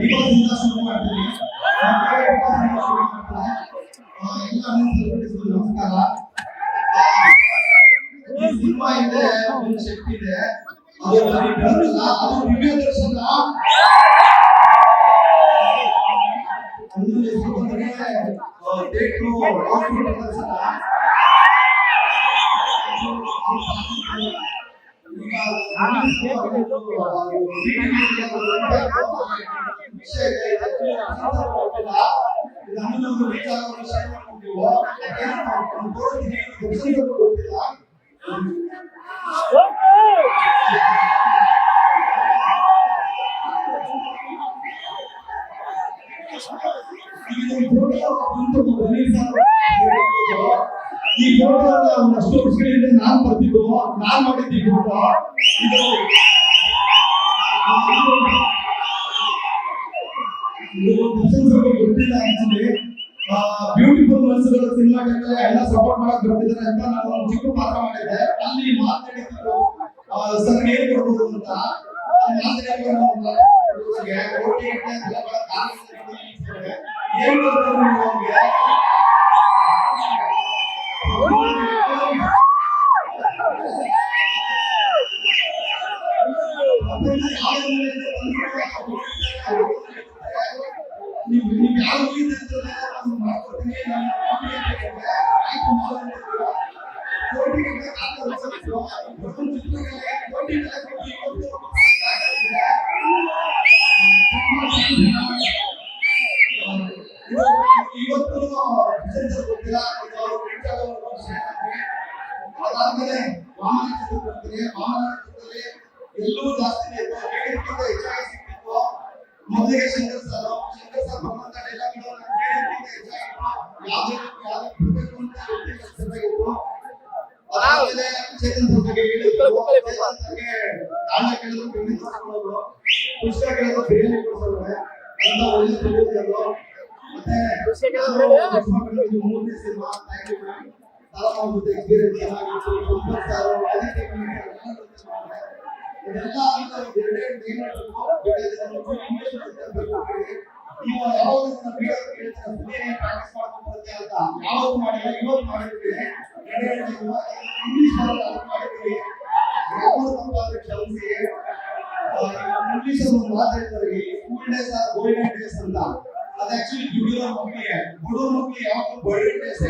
Deposit ಶುರು ಮಾಡ್ತೀನಿ. ಎಲ್ಲ ನಮಸ್ಕಾರ. ಸಿನಿಮಾ ಇದೆ, ಒಂದು ಶಕ್ತಿ ಇದೆ, ಅದು ಬರಲ್ಲ, ಅದು ದಿವ್ಯ ದರ್ಶನ. ಒಂದು ಹೆಸರು ಬಂದ್ರೆ ಥಿಯೇಟ್ರು ಹಾಸ್ಪಿಟಲ್ ದರ್ಶನ. ಈ ಫೋಟೋ ಒಂದಷ್ಟು ವರ್ಷಗಳಿಂದ ನಾನ್ ಬರ್ತಿದ್ದು, ನಾನ್ ಮಾಡಿದ್ದೆ ಫೋಟೋ. ಇದು ಗೊತ್ತಿಲ್ಲ ಆಕ್ಚುಲಿ. ಬ್ಯೂಟಿಫುಲ್ ಮನ್ಸುಗಳು ಸಿನಿಮಾ ಟೈಮಲ್ಲಿ ಎಲ್ಲ ಸಪೋರ್ಟ್ ಮಾಡಕ್ ಬರ್ತಿದ್ದಾರೆ ಅಂತ ನಾನು ಒಂದು ಚಿಕ್ಕ ಪಾತ್ರ ಮಾಡಿದ್ದೆ. ಅಲ್ಲಿ ಮಾತಾಡಿದ್ರು ಸರ್ ಏನ್ ಕೊಡ್ಬೋದು ಅಂತ. ಏನ್ ಅದಾದ್ಮೇಲೆ ಎಲ್ಲೂ ಜಾಸ್ತಿ ಹೆಚ್ಚಾಗಿ ಸಿಕ್ತಿತ್ತು. ಮೊದಲಿಗೆ ಶಂಕರ್ ಸರ್ ಬರುವಂತ ಡೈಲಾಗ್ಗಳು ಅದಾದ್ಮೇಲೆ ಚೇತನ್ ಸರ್ ಬಗ್ಗೆ ಹೇಳಿದ್ರು. ಕಾರಣ ಕೇಳಿದ್ರು ಪುಸ್ತಕ ಕೇಳಿದ್ರು, ಬಿರಿಯಾನಿ ಕೊಡ್ತಾರೆ ಅಂತ ಒಳ್ಳೆ ತಿಳಿಯೋದು. ಮತ್ತೆ ಮೂರನೇ ಸಿನಿಮಾ ಎಕ್ಸ್ಪೀರಿಯನ್ಸ್ ಚೆನ್ನಾಗಿತ್ತು. ಇದೆಲ್ಲ ನೀವು ಯಾವಾಗ ಪ್ರಾಕ್ಟೀಸ್ ಮಾಡ್ಕೊಂಡು ಬರುತ್ತೆ ಅಂತ ಯಾವಾಗ ಮಾಡಿಲ್ಲ, ಇವತ್ತು ಮಾಡಿರ್ತೀವಿ. ಇಂಗ್ಲಿಷ್ ಮಾಡಿರ್ತೀವಿ, ಗ್ರಾಮರ್ ತಪ್ಪಾದ್ರೆ ಕ್ಷಮಿಸಿ. ಇಂಗ್ಲಿಷ್ ಒಂದು ಮಾತಾಡ್ತಾರೆ, school days are golden days ಅಂತ. ಅದು ಆಕ್ಚುಲಿ ದುಡಿಯೋ ಮಕ್ಕಳಿಗೆ, ಬಡವ್ರ ಮಕ್ಕಳಿಗೆ ಯಾವತ್ತೂ ಗೋಲ್ಡನ್ ಡೇಸ್.